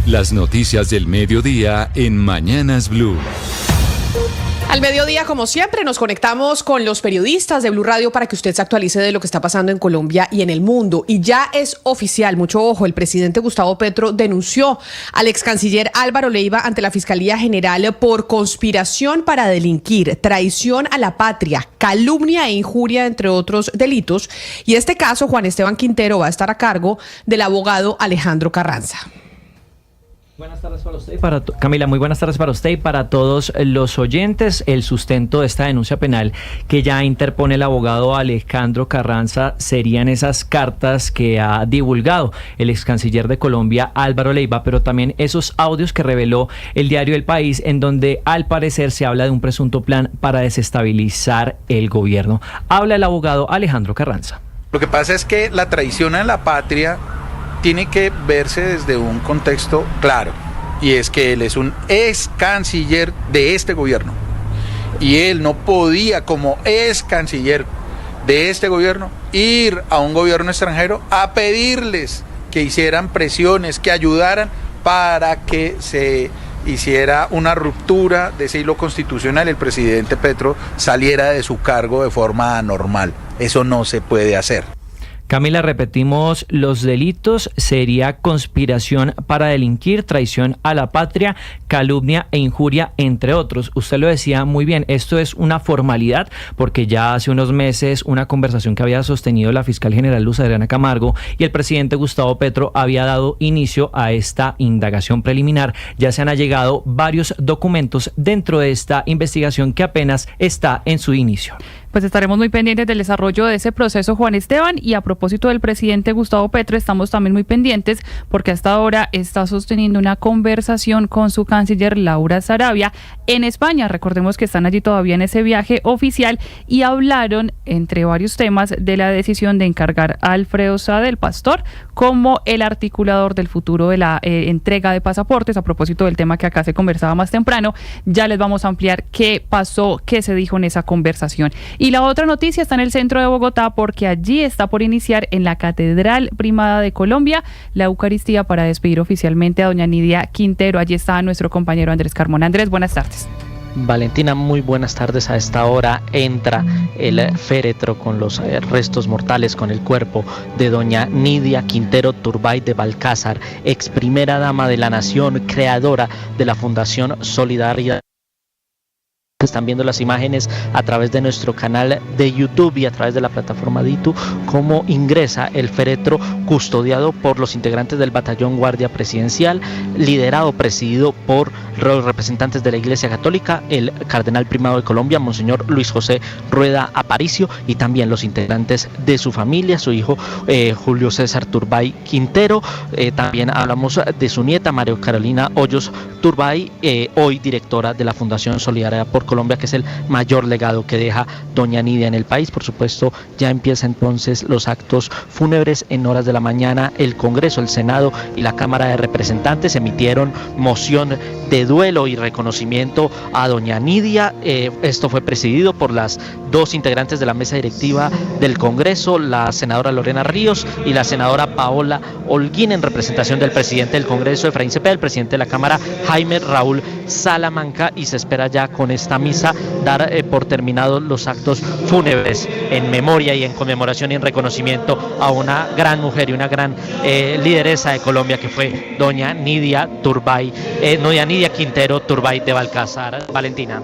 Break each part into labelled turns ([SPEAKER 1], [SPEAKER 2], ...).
[SPEAKER 1] Las noticias del mediodía en Mañanas Blue.
[SPEAKER 2] Al mediodía, como siempre, nos conectamos con los periodistas de Blue Radio para que usted se actualice de lo que está pasando en Colombia y en el mundo. Y ya es oficial, mucho ojo, el presidente Gustavo Petro denunció al ex canciller Álvaro Leiva ante la Fiscalía General por conspiración para delinquir, traición a la patria, calumnia e injuria, entre otros delitos. Y este caso, Juan Esteban Quintero va a estar a cargo del abogado Alejandro Carranza.
[SPEAKER 3] Buenas tardes para usted, Camila, muy buenas tardes para usted y para todos los oyentes. El sustento de esta denuncia penal que ya interpone el abogado Alejandro Carranza serían esas cartas que ha divulgado el ex canciller de Colombia, Álvaro Leiva, pero también esos audios que reveló el diario El País, en donde al parecer se habla de un presunto plan para desestabilizar el gobierno. Habla el abogado Alejandro Carranza.
[SPEAKER 4] Lo que pasa es que la traición a la patria tiene que verse desde un contexto claro, y es que él es un ex canciller de este gobierno, y él no podía, como ex canciller de este gobierno, ir a un gobierno extranjero a pedirles que hicieran presiones, que ayudaran para que se hiciera una ruptura de ese hilo constitucional, el presidente Petro saliera de su cargo de forma anormal. Eso no se puede hacer.
[SPEAKER 3] Camila, repetimos, los delitos sería conspiración para delinquir, traición a la patria, calumnia e injuria, entre otros. Usted lo decía muy bien, esto es una formalidad porque ya hace unos meses una conversación que había sostenido la fiscal general Luz Adriana Camargo y el presidente Gustavo Petro había dado inicio a esta indagación preliminar. Ya se han allegado varios documentos dentro de esta investigación que apenas está en su inicio.
[SPEAKER 5] Pues estaremos muy pendientes del desarrollo de ese proceso, Juan Esteban, y a propósito del presidente Gustavo Petro, estamos también muy pendientes porque hasta ahora está sosteniendo una conversación con su canciller Laura Sarabia en España. Recordemos que están allí todavía en ese viaje oficial y hablaron, entre varios temas, de la decisión de encargar a Alfredo Sade, el pastor, como el articulador del futuro de la entrega de pasaportes. A propósito del tema que acá se conversaba más temprano, ya les vamos a ampliar qué pasó, qué se dijo en esa conversación. Y la otra noticia está en el centro de Bogotá porque allí está por iniciar en la Catedral Primada de Colombia la Eucaristía para despedir oficialmente a doña Nidia Quintero. Allí está nuestro compañero Andrés Carmona. Andrés, buenas tardes.
[SPEAKER 6] Valentina, muy buenas tardes. A esta hora entra el féretro con los restos mortales, con el cuerpo de doña Nidia Quintero Turbay de Balcázar, ex primera dama de la nación, creadora de la Fundación Solidaridad. Están viendo las imágenes a través de nuestro canal de YouTube y a través de la plataforma Ditu, cómo ingresa el féretro custodiado por los integrantes del Batallón Guardia Presidencial, presidido por los representantes de la Iglesia Católica, el Cardenal Primado de Colombia, Monseñor Luis José Rueda Aparicio, y también los integrantes de su familia, su hijo Julio César Turbay Quintero. También hablamos de su nieta María Carolina Hoyos Turbay, hoy directora de la Fundación Solidaridad por Colombia, que es el mayor legado que deja doña Nidia en el país. Por supuesto, ya empieza entonces los actos fúnebres. En horas de la mañana el Congreso, el Senado y la Cámara de Representantes emitieron moción de duelo y reconocimiento a doña Nidia. Esto fue presidido por las dos integrantes de la mesa directiva del Congreso, la senadora Lorena Ríos y la senadora Paola Holguín, en representación del presidente del Congreso, Efraín Cepeda, el presidente de la Cámara, Jaime Raúl Salamanca, y se espera ya con esta misa dar por terminados los actos fúnebres en memoria y en conmemoración y en reconocimiento a una gran mujer y una gran lideresa de Colombia, que fue doña Nidia Quintero Turbay de Balcázar. Valentina.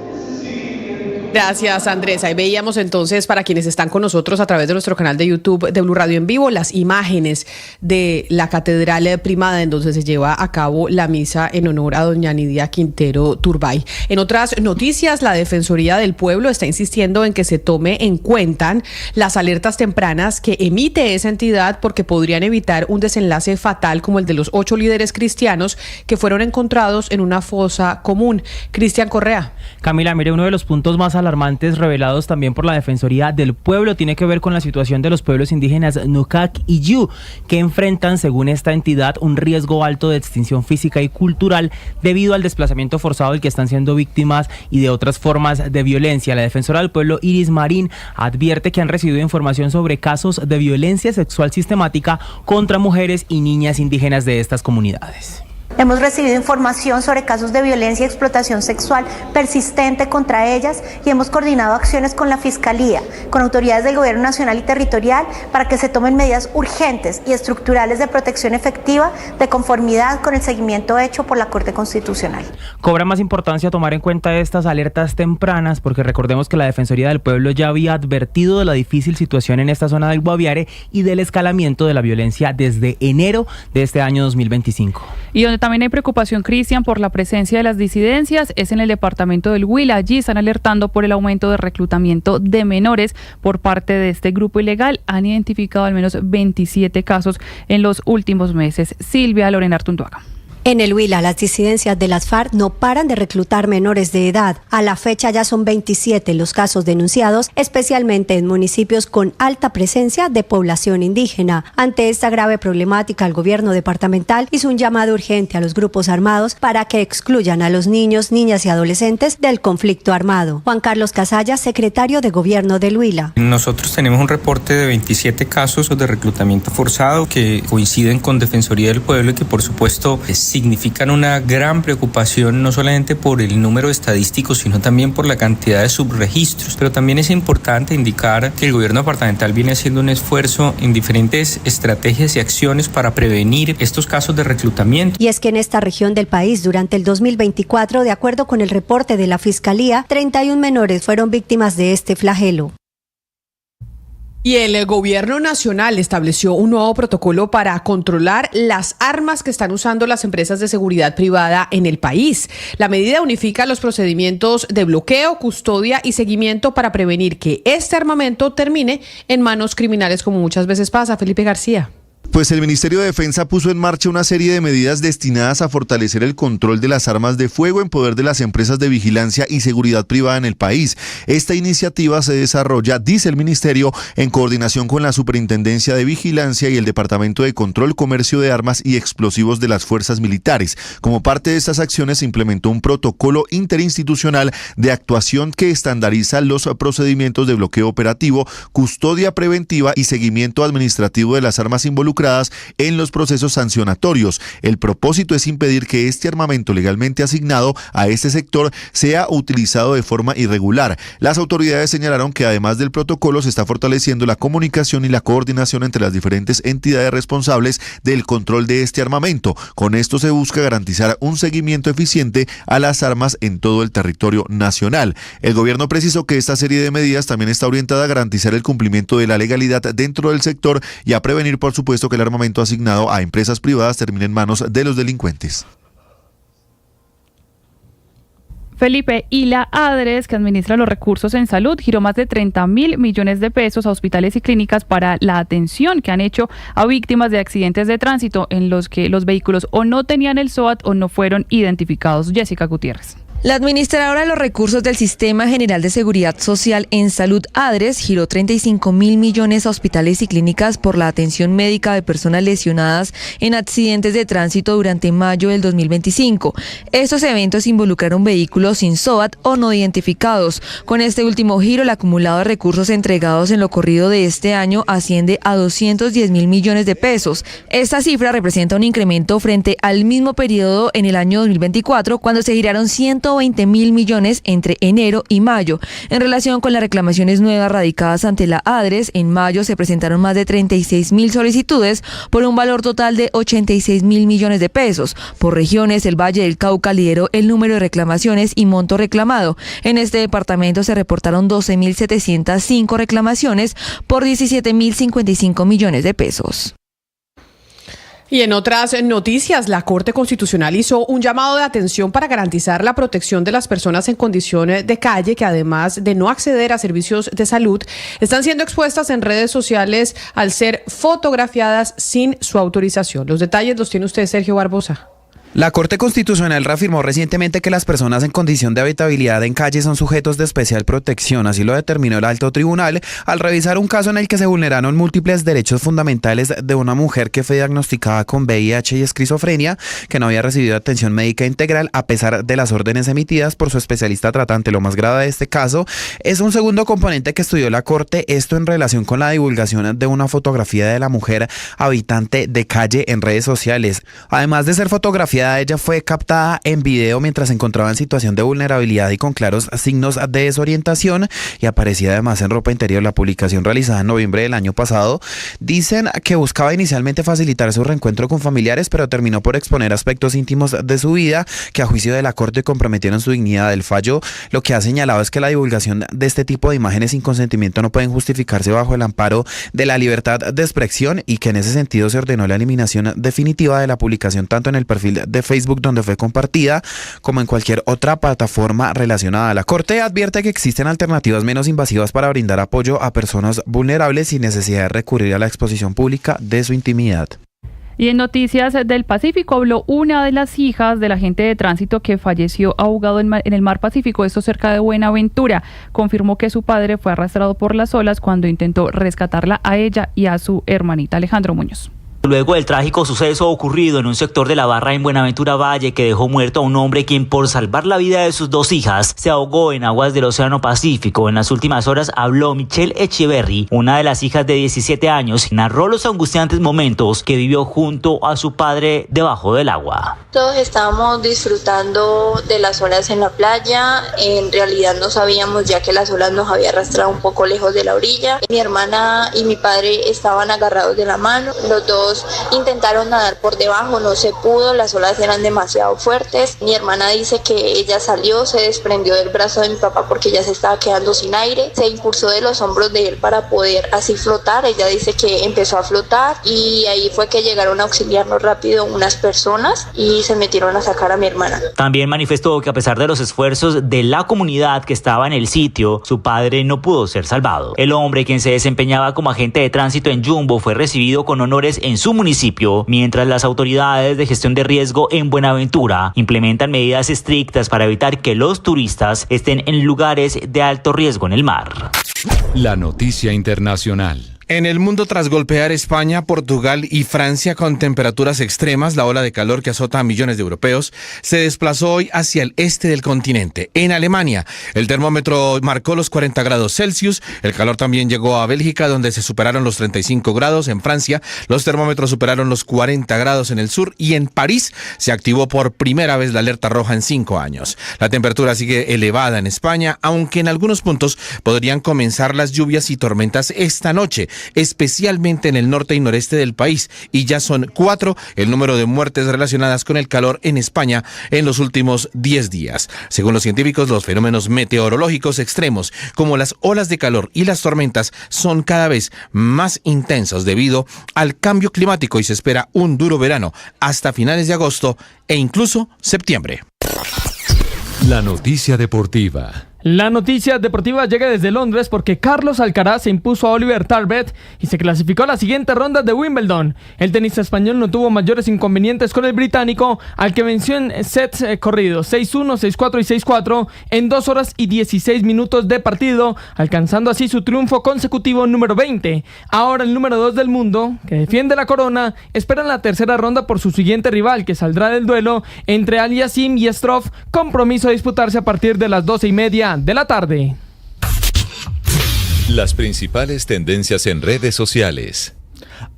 [SPEAKER 2] Gracias, Andrés. Ahí veíamos entonces, para quienes están con nosotros a través de nuestro canal de YouTube de Blue Radio en vivo, las imágenes de la Catedral Primada, en donde se lleva a cabo la misa en honor a doña Nidia Quintero Turbay. En otras noticias, la Defensoría del Pueblo está insistiendo en que se tome en cuenta las alertas tempranas que emite esa entidad, porque podrían evitar un desenlace fatal como el de los 8 líderes cristianos que fueron encontrados en una fosa común. Cristian Correa.
[SPEAKER 7] Camila, mire, uno de los puntos más alarmantes revelados también por la Defensoría del Pueblo tiene que ver con la situación de los pueblos indígenas Nucac y Yu, que enfrentan, según esta entidad, un riesgo alto de extinción física y cultural debido al desplazamiento forzado del que están siendo víctimas y de otras formas de violencia. La defensora del pueblo, Iris Marín, advierte que han recibido información sobre casos de violencia sexual sistemática contra mujeres y niñas indígenas de estas comunidades.
[SPEAKER 8] Hemos recibido información sobre casos de violencia y explotación sexual persistente contra ellas y hemos coordinado acciones con la Fiscalía, con autoridades del Gobierno Nacional y Territorial para que se tomen medidas urgentes y estructurales de protección efectiva de conformidad con el seguimiento hecho por la Corte Constitucional.
[SPEAKER 7] Cobra más importancia tomar en cuenta estas alertas tempranas porque recordemos que la Defensoría del Pueblo ya había advertido de la difícil situación en esta zona del Guaviare y del escalamiento de la violencia desde enero de este año 2025.
[SPEAKER 5] Y donde también hay preocupación, Cristian, por la presencia de las disidencias es en el departamento del Huila. Allí están alertando por el aumento de reclutamiento de menores por parte de este grupo ilegal. Han identificado al menos 27 casos en los últimos meses. Silvia Lorena Artunduaga.
[SPEAKER 9] En el Huila, las disidencias de las FARC no paran de reclutar menores de edad. A la fecha ya son 27 los casos denunciados, especialmente en municipios con alta presencia de población indígena. Ante esta grave problemática, el gobierno departamental hizo un llamado urgente a los grupos armados para que excluyan a los niños, niñas y adolescentes del conflicto armado. Juan Carlos Casalla, secretario de Gobierno del Huila.
[SPEAKER 10] Nosotros tenemos un reporte de 27 casos de reclutamiento forzado que coinciden con Defensoría del Pueblo y que por supuesto significan una gran preocupación no solamente por el número estadístico, sino también por la cantidad de subregistros. Pero también es importante indicar que el gobierno departamental viene haciendo un esfuerzo en diferentes estrategias y acciones para prevenir estos casos de reclutamiento.
[SPEAKER 9] Y es que en esta región del país, durante el 2024, de acuerdo con el reporte de la Fiscalía, 31 menores fueron víctimas de este flagelo.
[SPEAKER 2] Y el gobierno nacional estableció un nuevo protocolo para controlar las armas que están usando las empresas de seguridad privada en el país. La medida unifica los procedimientos de bloqueo, custodia y seguimiento para prevenir que este armamento termine en manos criminales, como muchas veces pasa. Felipe García.
[SPEAKER 11] Pues el Ministerio de Defensa puso en marcha una serie de medidas destinadas a fortalecer el control de las armas de fuego en poder de las empresas de vigilancia y seguridad privada en el país. Esta iniciativa se desarrolla, dice el Ministerio, en coordinación con la Superintendencia de Vigilancia y el Departamento de Control, Comercio de Armas y Explosivos de las Fuerzas Militares. Como parte de estas acciones se implementó un protocolo interinstitucional de actuación que estandariza los procedimientos de bloqueo operativo, custodia preventiva y seguimiento administrativo de las armas involucradas en los procesos sancionatorios. El propósito es impedir que este armamento legalmente asignado a este sector sea utilizado de forma irregular. Las autoridades señalaron que además del protocolo se está fortaleciendo la comunicación y la coordinación entre las diferentes entidades responsables del control de este armamento. Con esto se busca garantizar un seguimiento eficiente a las armas en todo el territorio nacional. El gobierno precisó que esta serie de medidas también está orientada a garantizar el cumplimiento de la legalidad dentro del sector y a prevenir, por supuesto, que el armamento asignado a empresas privadas termine en manos de los delincuentes.
[SPEAKER 5] Felipe, y la ADRES, que administra los recursos en salud, giró más de 30.000 millones de pesos a hospitales y clínicas para la atención que han hecho a víctimas de accidentes de tránsito en los que los vehículos o no tenían el SOAT o no fueron identificados. Jessica Gutiérrez.
[SPEAKER 12] La administradora de los recursos del Sistema General de Seguridad Social en Salud, ADRES, giró 35.000 millones a hospitales y clínicas por la atención médica de personas lesionadas en accidentes de tránsito durante mayo del 2025. Estos eventos involucraron vehículos sin SOAT o no identificados. Con este último giro, el acumulado de recursos entregados en lo corrido de este año asciende a 210.000 millones de pesos. Esta cifra representa un incremento frente al mismo periodo en el año 2024, cuando se giraron 120.000 millones entre enero y mayo. En relación con las reclamaciones nuevas radicadas ante la ADRES, en mayo se presentaron más de 36.000 solicitudes por un valor total de 86.000 millones de pesos. Por regiones, el Valle del Cauca lideró el número de reclamaciones y monto reclamado. En este departamento se reportaron 12.705 reclamaciones por 17.055 millones de pesos.
[SPEAKER 2] Y en otras noticias, la Corte Constitucional hizo un llamado de atención para garantizar la protección de las personas en condición de calle que, además de no acceder a servicios de salud, están siendo expuestas en redes sociales al ser fotografiadas sin su autorización. Los detalles los tiene usted, Sergio Barbosa.
[SPEAKER 13] La Corte Constitucional reafirmó recientemente que las personas en condición de habitabilidad en calle son sujetos de especial protección. Así lo determinó el Alto Tribunal al revisar un caso en el que se vulneraron múltiples derechos fundamentales de una mujer que fue diagnosticada con VIH y esquizofrenia, que no había recibido atención médica integral a pesar de las órdenes emitidas por su especialista tratante. Lo más grave de este caso es un segundo componente que estudió la Corte, esto en relación con la divulgación de una fotografía de la mujer habitante de calle en redes sociales. Además de ser fotografiada denunciada, ella fue captada en video mientras se encontraba en situación de vulnerabilidad y con claros signos de desorientación, y aparecía además en ropa interior. La publicación, realizada en noviembre del año pasado, dicen que buscaba inicialmente facilitar su reencuentro con familiares, pero terminó por exponer aspectos íntimos de su vida que a juicio de la Corte comprometieron su dignidad. El fallo lo que ha señalado es que la divulgación de este tipo de imágenes sin consentimiento no pueden justificarse bajo el amparo de la libertad de expresión, y que en ese sentido se ordenó la eliminación definitiva de la publicación tanto en el perfil de Facebook donde fue compartida como en cualquier otra plataforma relacionada. La Corte advierte que existen alternativas menos invasivas para brindar apoyo a personas vulnerables sin necesidad de recurrir a la exposición pública de su intimidad.
[SPEAKER 5] Y en Noticias del Pacífico habló una de las hijas del agente de tránsito que falleció ahogado en el mar Pacífico, esto cerca de Buenaventura. Confirmó que su padre fue arrastrado por las olas cuando intentó rescatarla a ella y a su hermanita. Alejandro Muñoz.
[SPEAKER 14] Luego del trágico suceso ocurrido en un sector de La Barra en Buenaventura Valle, que dejó muerto a un hombre quien, por salvar la vida de sus dos hijas, se ahogó en aguas del Océano Pacífico. En las últimas horas habló Michelle Echeverry, una de las hijas de 17 años, y narró los angustiantes momentos que vivió junto a su padre debajo del agua.
[SPEAKER 15] Todos estábamos disfrutando de las olas en la playa. En realidad no sabíamos ya que las olas nos habían arrastrado un poco lejos de la orilla. Mi hermana y mi padre estaban agarrados de la mano. Los dos intentaron nadar por debajo, no se pudo, las olas eran demasiado fuertes. Mi hermana dice que ella salió, se desprendió del brazo de mi papá porque ya se estaba quedando sin aire, se impulsó de los hombros de él para poder así flotar. Ella dice que empezó a flotar y ahí fue que llegaron a auxiliarnos rápido unas personas y se metieron a sacar a mi hermana.
[SPEAKER 14] También manifestó que a pesar de los esfuerzos de la comunidad que estaba en el sitio, su padre no pudo ser salvado. El hombre, quien se desempeñaba como agente de tránsito en Jumbo, fue recibido con honores en su municipio, mientras las autoridades de gestión de riesgo en Buenaventura implementan medidas estrictas para evitar que los turistas estén en lugares de alto riesgo en el mar.
[SPEAKER 1] La noticia internacional.
[SPEAKER 16] En el mundo, tras golpear España, Portugal y Francia con temperaturas extremas, la ola de calor que azota a millones de europeos se desplazó hoy hacia el este del continente. En Alemania, el termómetro marcó los 40 grados Celsius. El calor también llegó a Bélgica, donde se superaron los 35 grados. En Francia, los termómetros superaron los 40 grados en el sur. Y en París se activó por primera vez la alerta roja en 5 años. La temperatura sigue elevada en España, aunque en algunos puntos podrían comenzar las lluvias y tormentas esta noche, especialmente en el norte y noreste del país, y ya son 4 el número de muertes relacionadas con el calor en España en los últimos 10 días. Según los científicos, los fenómenos meteorológicos extremos, como las olas de calor y las tormentas, son cada vez más intensos debido al cambio climático, y se espera un duro verano hasta finales de agosto e incluso septiembre.
[SPEAKER 1] La noticia deportiva.
[SPEAKER 17] La noticia deportiva llega desde Londres porque Carlos Alcaraz se impuso a Oliver Tarbet y se clasificó a la siguiente ronda de Wimbledon. El tenista español no tuvo mayores inconvenientes con el británico, al que venció en sets corridos 6-1, 6-4 y 6-4 en 2 horas y 16 minutos de partido, alcanzando así su triunfo consecutivo número 20. Ahora el número 2 del mundo, que defiende la corona, espera en la tercera ronda por su siguiente rival, que saldrá del duelo entre Aliassime y Struff, compromiso a disputarse a partir de las 12:30 de la tarde.
[SPEAKER 1] Las principales tendencias en redes sociales.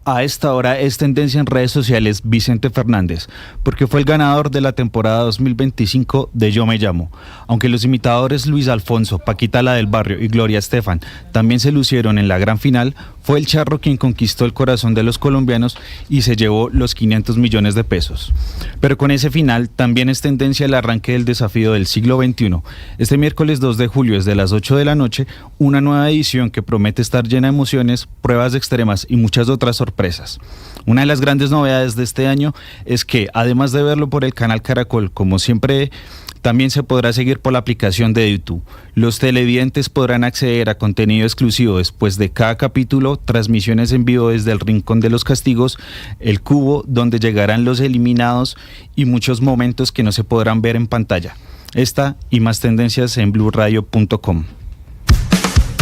[SPEAKER 18] A esta hora es tendencia en redes sociales Vicente Fernández, porque fue el ganador de la temporada 2025 de Yo Me Llamo. Aunque los imitadores Luis Alfonso, Paquita la del Barrio y Gloria Estefan también se lucieron en la gran final, fue el Charro quien conquistó el corazón de los colombianos y se llevó los 500 millones de pesos. Pero con ese final también es tendencia el arranque del desafío del siglo XXI. Este miércoles 2 de julio, desde las 8 de la noche, una nueva edición que promete estar llena de emociones, pruebas extremas y muchas otras sorpresas. Una de las grandes novedades de este año es que, además de verlo por el canal Caracol, como siempre, también se podrá seguir por la aplicación de YouTube. Los televidentes podrán acceder a contenido exclusivo después de cada capítulo, transmisiones en vivo desde el Rincón de los Castigos, el Cubo, donde llegarán los eliminados, y muchos momentos que no se podrán ver en pantalla. Esta y más tendencias en bluradio.com.